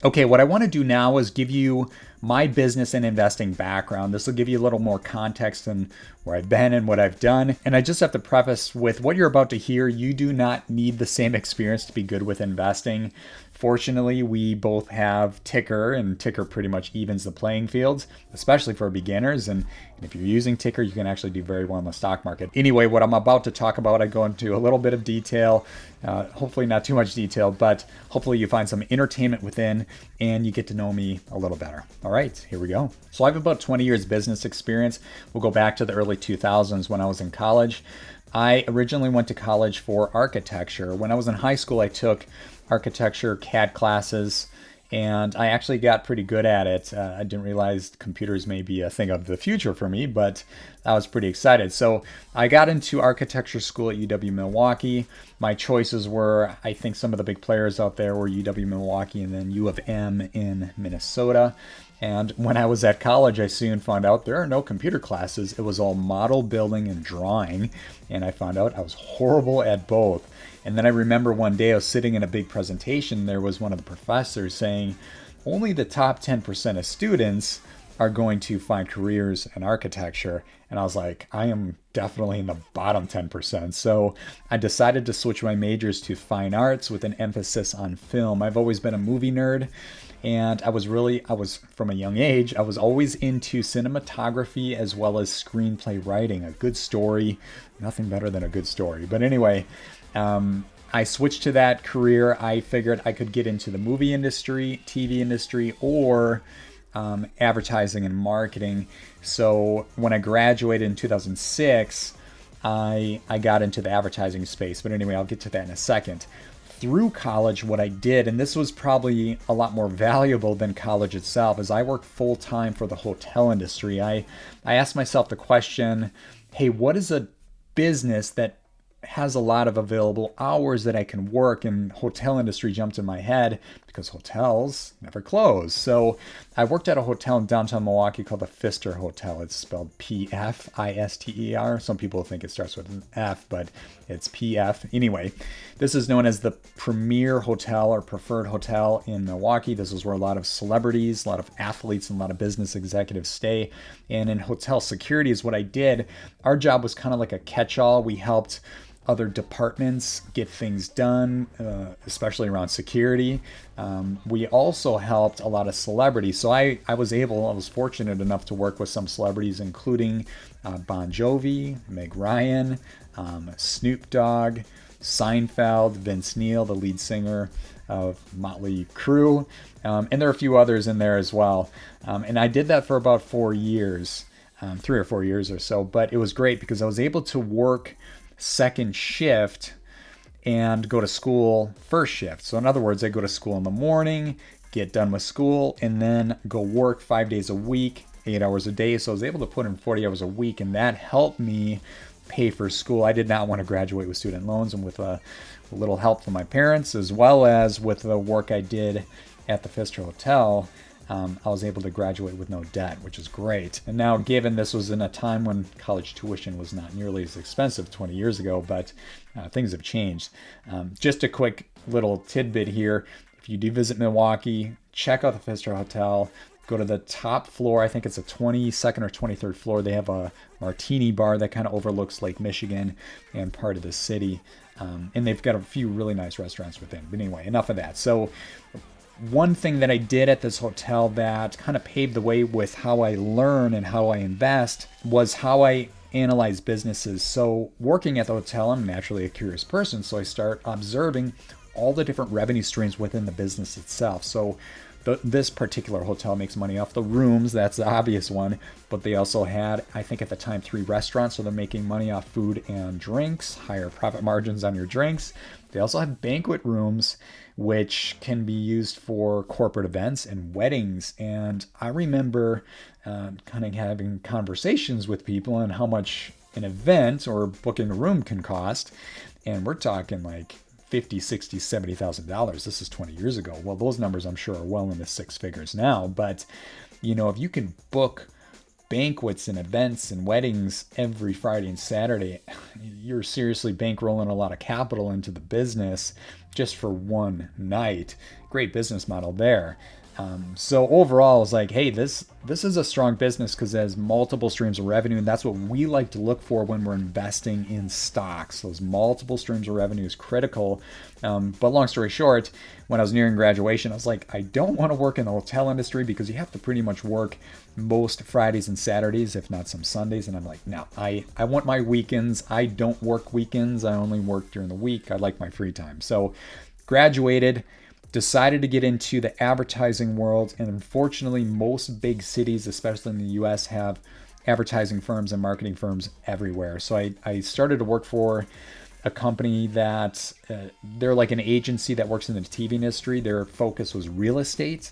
Okay, what I want to do now is give you my business and investing background. This will give you a little more context on where I've been and what I've done. And I just have to preface with what you're about to hear. You do not need the same experience to be good with investing. Fortunately, we both have Tykr, and Tykr pretty much evens the playing fields, especially for beginners. And if you're using Tykr, you can actually do very well in the stock market. Anyway, what I'm about to talk about, I go into a little bit of detail, hopefully not too much detail, but hopefully you find some entertainment within and you get to know me a little better. All right, here we go. So I have about 20 years business experience. We'll go back to the early 2000s when I was in college. I originally went to college for architecture. When I was in high school, I took architecture CAD classes, and I actually got pretty good at it. I didn't realize computers may be a thing of the future for me, but I was pretty excited. So I got into architecture school at UW-Milwaukee. My choices were, I think some of the big players out there were UW-Milwaukee and then U of M in Minnesota. And when I was at college, I soon found out there are no computer classes. It was all model building and drawing. And I found out I was horrible at both. And then I remember one day I was sitting in a big presentation. There was one of the professors saying, only the top 10% of students are going to find careers in architecture. And I was like, I am definitely in the bottom 10%. So I decided to switch my majors to fine arts with an emphasis on film. I've always been a movie nerd. And I was from a young age, I was always into cinematography as well as screenplay writing. A good story, nothing better than a good story. But anyway, I switched to that career. I figured I could get into the movie industry, TV industry, or advertising and marketing. So when I graduated in 2006, I got into the advertising space. But anyway, I'll get to that in a second. Through college, what I did, and this was probably a lot more valuable than college itself, is I worked full time for the hotel industry. I asked myself the question, hey, what is a business that has a lot of available hours that I can work? And hotel industry jumped in my head because hotels never close. So I worked at a hotel in downtown Milwaukee called the Pfister Hotel. It's spelled Pfister. Some people think it starts with an F, but it's PF. Anyway, this is known as the premier hotel or preferred hotel in Milwaukee. This is where a lot of celebrities, a lot of athletes, and a lot of business executives stay. And in hotel security is what I did. Our job was kind of like a catch-all. We helped other departments get things done, especially around security. We also helped a lot of celebrities. So I was fortunate enough to work with some celebrities, including Bon Jovi, Meg Ryan, Snoop Dogg, Seinfeld, Vince Neil, the lead singer of Motley Crue, and there are a few others in there as well. And I did that for about 4 years, 3 or 4 years or so. But it was great because I was able to work second shift and go to school first shift. So in other words, I go to school in the morning, get done with school, and then go work 5 days a week, 8 hours a day. So I was able to put in 40 hours a week, and that helped me pay for school. I did not want to graduate with student loans, and with a little help from my parents, as well as with the work I did at the Pfister Hotel, I was able to graduate with no debt, which is great. And now, given this was in a time when college tuition was not nearly as expensive 20 years ago, but things have changed. Just a quick little tidbit here. If you do visit Milwaukee, check out the Pfister Hotel. Go to the top floor. I think it's a 22nd or 23rd floor. They have a martini bar that kind of overlooks Lake Michigan and part of the city. And they've got a few really nice restaurants within. But anyway, enough of that. So one thing that I did at this hotel that kind of paved the way with how I learn and how I invest was how I analyze businesses. So working at the hotel, I'm naturally a curious person. So I start observing all the different revenue streams within the business itself. So this particular hotel makes money off the rooms. That's the obvious one. But they also had, I think at the time, 3 restaurants. So they're making money off food and drinks, higher profit margins on your drinks. They also have banquet rooms, which can be used for corporate events and weddings. And I remember kind of having conversations with people on how much an event or booking a room can cost. And we're talking like $50,000, $60,000, $70,000. This is 20 years ago. Well, those numbers I'm sure are well into 6 figures now. But, you know, if you can book banquets and events and weddings every Friday and Saturday, you're seriously bankrolling a lot of capital into the business just for one night. great business model there. So overall, I was like, hey, this is a strong business because it has multiple streams of revenue, and that's what we like to look for when we're investing in stocks. Those multiple streams of revenue is critical. But long story short, when I was nearing graduation, I was like, I don't want to work in the hotel industry because you have to pretty much work most Fridays and Saturdays, if not some Sundays. And I'm like, no, I want my weekends. I don't work weekends. I only work during the week. I like my free time. So graduated, decided to get into the advertising world, and unfortunately most big cities, especially in the US, have advertising firms and marketing firms everywhere. So I started to work for a company that they're like an agency that works in the TV industry. Their focus was real estate,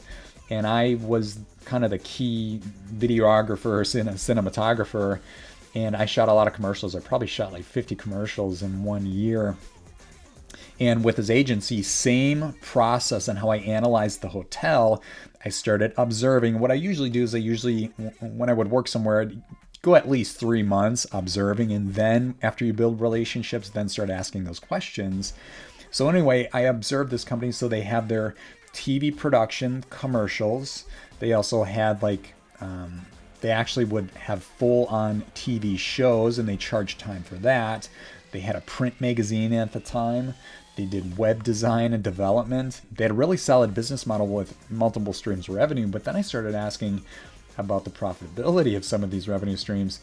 and I was kind of the key videographer, cinematographer, and I shot a lot of commercials. I probably shot like 50 commercials in 1 year. And with his agency, same process on how I analyzed the hotel. I started observing. What I usually do is when I would work somewhere, I'd go at least 3 months observing. And then after you build relationships, then start asking those questions. So anyway, I observed this company. So they have their TV production commercials. They also had they actually would have full-on TV shows, and they charged time for that. They had a print magazine at the time. They did web design and development. They had a really solid business model with multiple streams of revenue. But then I started asking about the profitability of some of these revenue streams.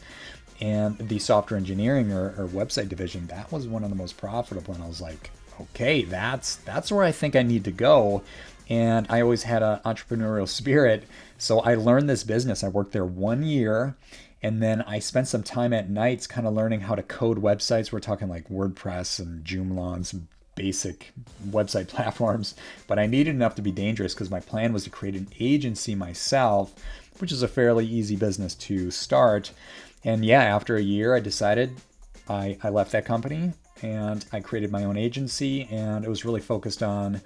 And the software engineering or website division, that was one of the most profitable. And I was like, okay, that's where I think I need to go. And I always had an entrepreneurial spirit. So I learned this business. I worked there 1 year. And then I spent some time at nights kind of learning how to code websites. We're talking like WordPress and Joomla and some basic website platforms. But I needed enough to be dangerous because my plan was to create an agency myself, which is a fairly easy business to start. And yeah, after a year, I decided I left that company and I created my own agency. And it was really focused on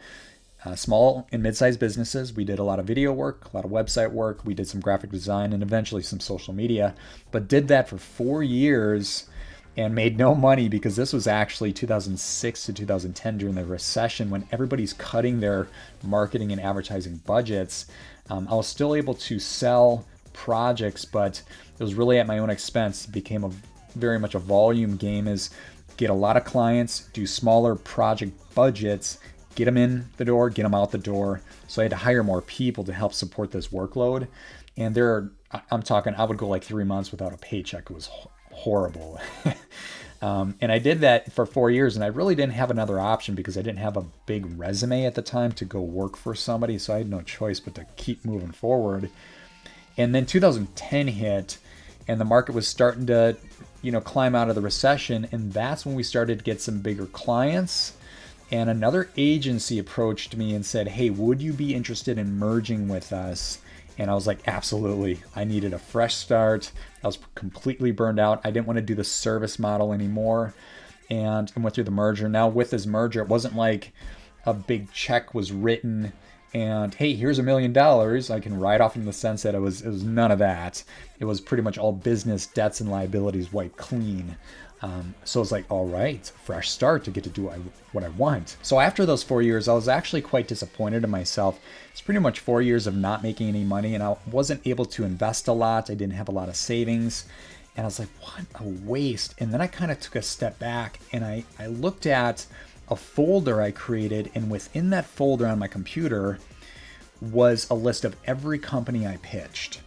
small and mid-sized businesses. We did a lot of video work, a lot of website work. We did some graphic design and eventually some social media, but did that for 4 years and made no money because this was actually 2006 to 2010 during the recession when everybody's cutting their marketing and advertising budgets. I was still able to sell projects, but it was really at my own expense. It became very much a volume game, is get a lot of clients, do smaller project budgets, get them in the door, get them out the door. So I had to hire more people to help support this workload. And I would go like 3 months without a paycheck. It was horrible. And I did that for 4 years, and I really didn't have another option because I didn't have a big resume at the time to go work for somebody. So I had no choice but to keep moving forward. And then 2010 hit, and the market was starting to, climb out of the recession. And that's when we started to get some bigger clients. And another agency approached me and said, hey, would you be interested in merging with us? And I was like, absolutely. I needed a fresh start. I was completely burned out. I didn't want to do the service model anymore. And I went through the merger. Now with this merger, it wasn't like a big check was written and, hey, here's $1 million. I can ride off in the sunset. It was none of that. It was pretty much all business debts and liabilities wiped clean. So it's like, all right, fresh start to get to do what I want. So after those 4 years, I was actually quite disappointed in myself. It's pretty much 4 years of not making any money, and I wasn't able to invest a lot. I didn't have a lot of savings. And I was like, what a waste. And then I kind of took a step back and I looked at a folder I created, and within that folder on my computer was a list of every company I pitched.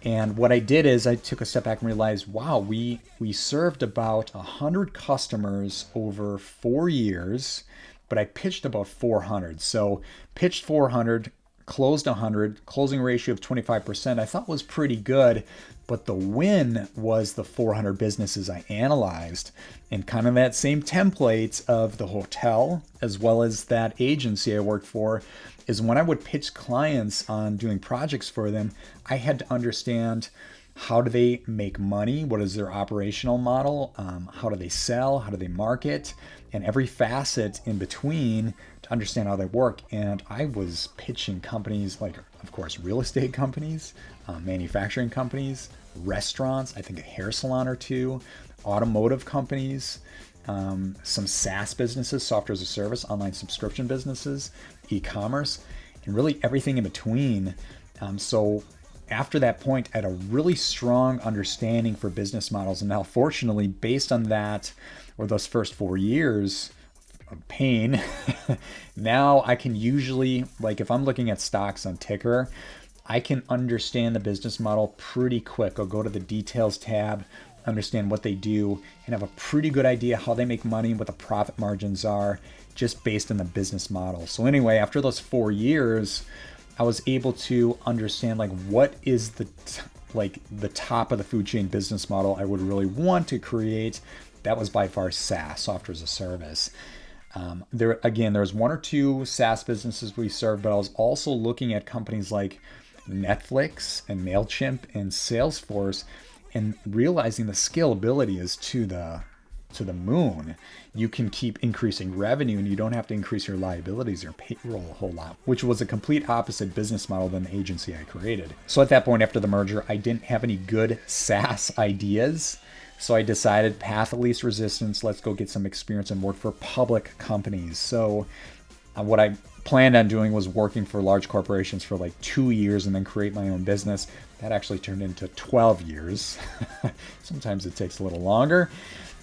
And what I did is I took a step back and realized, wow, we served about 100 customers over 4 years, but I pitched about 400. So pitched 400, closed 100, closing ratio of 25%, I thought was pretty good. But the win was the 400 businesses I analyzed, and kind of that same template of the hotel as well as that agency I worked for is when I would pitch clients on doing projects for them, I had to understand how do they make money? What is their operational model? How do they sell? How do they market? And every facet in between to understand how they work. And I was pitching companies like, of course, real estate companies, manufacturing companies, restaurants, I think a hair salon or two, automotive companies, some SaaS businesses, software as a service, online subscription businesses, e-commerce, and really everything in between. So after that point, I had a really strong understanding for business models. And now, fortunately, based on that, or those first 4 years of pain, now I can usually, like if I'm looking at stocks on Tykr, I can understand the business model pretty quick. I'll go to the details tab, understand what they do, and have a pretty good idea how they make money and what the profit margins are just based on the business model. So anyway, after those 4 years, I was able to understand like what is the top of the food chain business model I would really want to create. That was by far SaaS, software as a service. There's one or two SaaS businesses we serve, but I was also looking at companies like Netflix and MailChimp and Salesforce and realizing the scalability is to the moon. You can keep increasing revenue and you don't have to increase your liabilities or payroll a whole lot, which was a complete opposite business model than the agency I created. So at that point after the merger, I didn't have any good SaaS ideas. So I decided path of least resistance, let's go get some experience and work for public companies. So what I planned on doing was working for large corporations for like 2 years and then create my own business. That actually turned into 12 years. Sometimes it takes a little longer.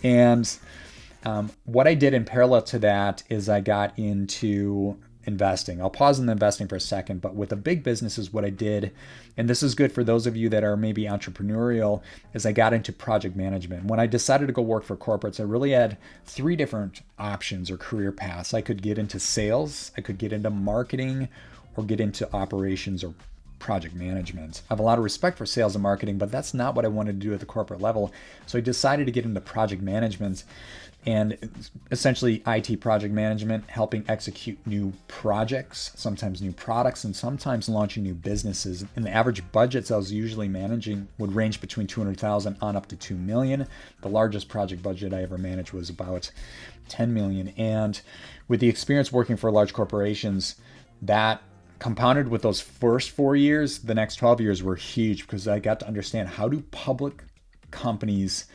And what I did in parallel to that is I got into investing. I'll pause on the investing for a second, but with the big businesses, what I did, and this is good for those of you that are maybe entrepreneurial, is I got into project management. When I decided to go work for corporates, I really had 3 different options or career paths. I could get into sales, I could get into marketing, or get into operations or project management. I have a lot of respect for sales and marketing, but that's not what I wanted to do at the corporate level. So I decided to get into project management, and essentially IT project management, helping execute new projects, sometimes new products, and sometimes launching new businesses. And the average budgets I was usually managing would range between $200,000 on up to $2 million. The largest project budget I ever managed was about $10 million. And with the experience working for large corporations, that compounded with those first 4 years, the next 12 years were huge because I got to understand how do public companies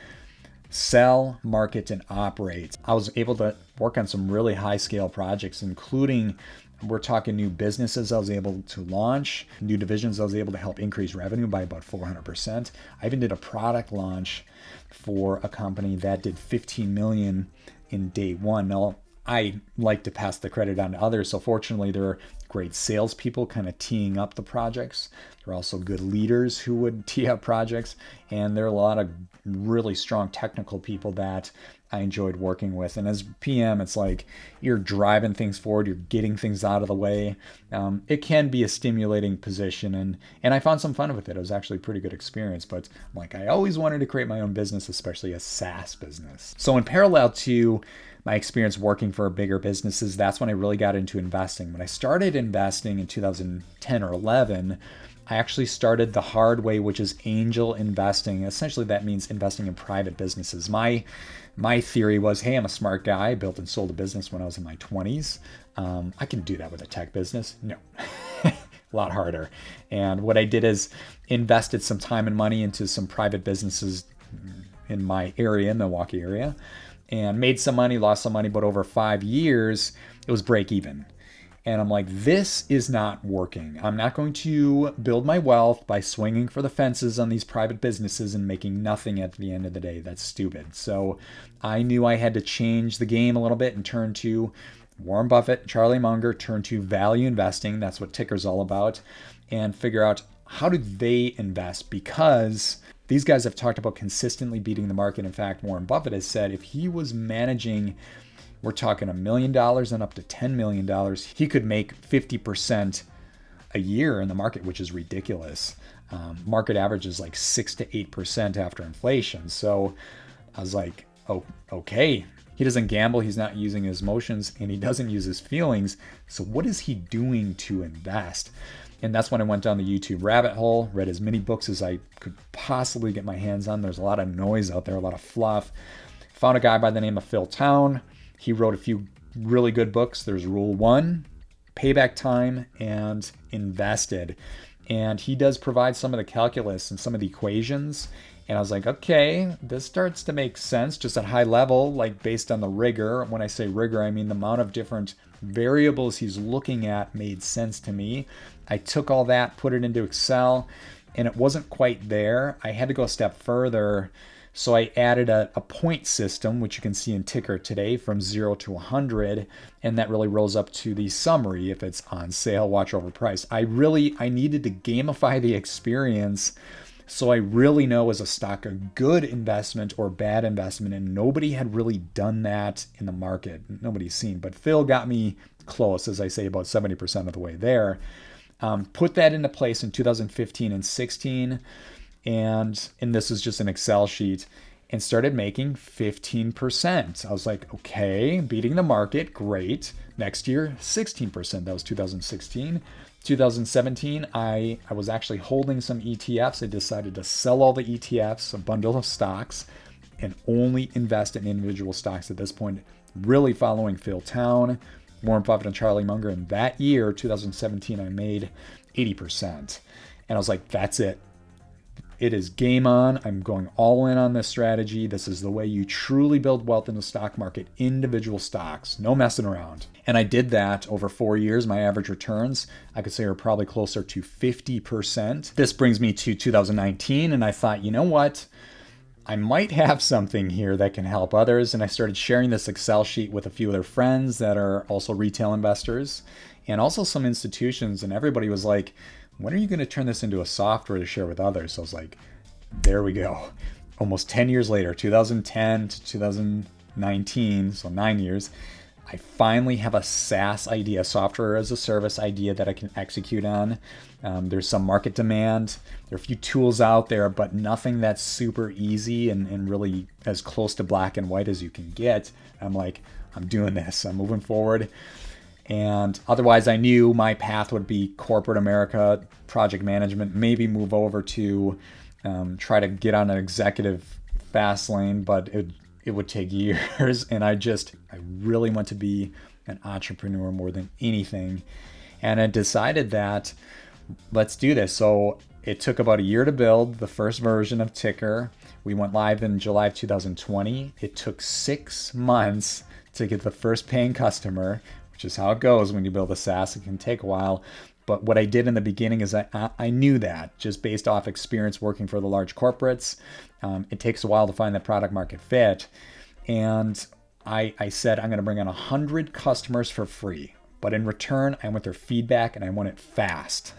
sell, market, and operate. I was able to work on some really high scale projects, including we're talking new businesses I was able to launch, new divisions I was able to help increase revenue by about 400%. I even did a product launch for a company that did 15 million in day one. Now, I like to pass the credit on to others. So fortunately, there are great salespeople kind of teeing up the projects. There are also good leaders who would tee up projects. And there are a lot of really strong technical people that I enjoyed working with. And as PM, it's like you're driving things forward, you're getting things out of the way. It can be a stimulating position. And I found some fun with it. It was actually a pretty good experience. But like I always wanted to create my own business, especially a SaaS business. So in parallel to my experience working for bigger businesses, that's when I really got into investing. When I started investing in 2010 or 11, I actually started the hard way, which is angel investing. Essentially, that means investing in private businesses. My theory was, hey, I'm a smart guy. I built and sold a business when I was in my 20s. I can do that with a tech business. No, a lot harder. And what I did is invested some time and money into some private businesses in my area, Milwaukee area, and made some money, lost some money, but over 5 years, it was break even. And I'm like, this is not working. I'm not going to build my wealth by swinging for the fences on these private businesses and making nothing at the end of the day. That's stupid. So I knew I had to change the game a little bit and turn to Warren Buffett, Charlie Munger, turn to value investing. That's what Tykr's all about. And figure out how do they invest, because these guys have talked about consistently beating the market. In fact, Warren Buffett has said if he was managing, we're talking $1 million and up to $10 million, he could make 50% a year in the market, which is ridiculous. Market average is like 6 to 8% after inflation. So I was like, oh, okay. He doesn't gamble, he's not using his emotions, and he doesn't use his feelings. So what is he doing to invest? And that's when I went down the YouTube rabbit hole, read as many books as I could possibly get my hands on. There's a lot of noise out there, a lot of fluff. Found a guy by the name of Phil Town. He wrote a few really good books. There's Rule 1, Payback Time, and Invested. And he does provide some of the calculus and some of the equations. And I was like, okay, this starts to make sense just at high level, like based on the rigor. When I say rigor, I mean the amount of different variables he's looking at made sense to me. I took all that, put it into Excel, and it wasn't quite there. I had to go a step further. So I added a point system, which you can see in Tykr today, from 0 to 100, and that really rolls up to the summary if it's on sale, watch over price. I needed to gamify the experience so I really know, is a stock a good investment or bad investment, and nobody had really done that in the market. Nobody's seen, but Phil got me close, as I say, about 70% of the way there. Put that into place in 2015 and 16, and this is just an Excel sheet, and started making 15%. I was like, okay, beating the market, great. Next year, 16%. That was 2016. 2017, I was actually holding some ETFs. I decided to sell all the ETFs, a bundle of stocks, and only invest in individual stocks at this point, really following Phil Town, Warren Buffett, and Charlie Munger. And that year, 2017, I made 80%. And I was like, that's it. It is game on. I'm going all in on this strategy. This is the way you truly build wealth in the stock market, individual stocks, no messing around. And I did that over 4 years. My average returns, I could say, are probably closer to 50%. This brings me to 2019, and I thought, you know what? I might have something here that can help others. And I started sharing this Excel sheet with a few other friends that are also retail investors and also some institutions. And everybody was like, when are you going to turn this into a software to share with others? So I was like, there we go. Almost 10 years later, 2010 to 2019, so 9 years, I finally have a SaaS idea, software as a service idea that I can execute on. There's some market demand. There are a few tools out there, but nothing that's super easy and really as close to black and white as you can get. I'm like, I'm doing this. I'm moving forward. And otherwise, I knew my path would be corporate America, project management, maybe move over to try to get on an executive fast lane, but it would take years. And I really want to be an entrepreneur more than anything. And I decided that let's do this. So it took about a year to build the first version of Tykr. We went live in July of 2020. It took 6 months to get the first paying customer, which is how it goes when you build a SaaS. It can take a while. But what I did in the beginning is I knew that just based off experience working for the large corporates, it takes a while to find that product market fit. And I said, I'm going to bring on 100 customers for free. But in return, I want their feedback and I want it fast.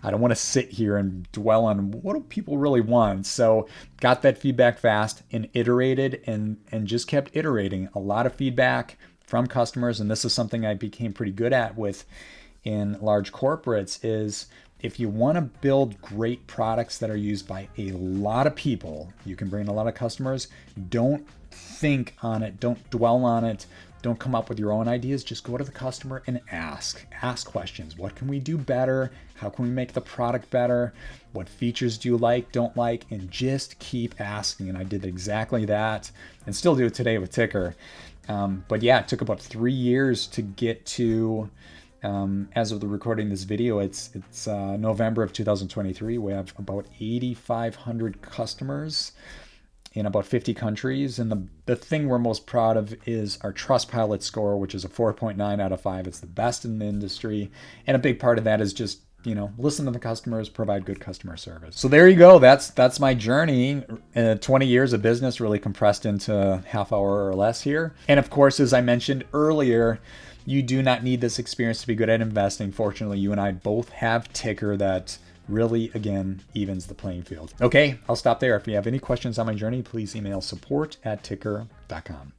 I don't want to sit here and dwell on what do people really want. So got that feedback fast and iterated and just kept iterating. A lot of feedback from customers, and this is something I became pretty good at with in large corporates, is if you want to build great products that are used by a lot of people, you can bring in a lot of customers. Don't think on it. Don't dwell on it. Don't come up with your own ideas. Just go to the customer and ask questions. What can we do better? How can we make the product better? What features do you like, don't like? And just keep asking. And I did exactly that and still do it today with Tykr. But yeah, it took about 3 years to get to, as of the recording this video, it's November of 2023. We have about 8,500 customers in about 50 countries. And the thing we're most proud of is our Trustpilot score, which is a 4.9 out of 5. It's the best in the industry. And a big part of that is just, listen to the customers, provide good customer service. So there you go. That's my journey. 20 years of business really compressed into half hour or less here. And of course, as I mentioned earlier, you do not need this experience to be good at investing. Fortunately, you and I both have Tykr that really, again, evens the playing field. Okay, I'll stop there. If you have any questions on my journey, please email support@tykr.com.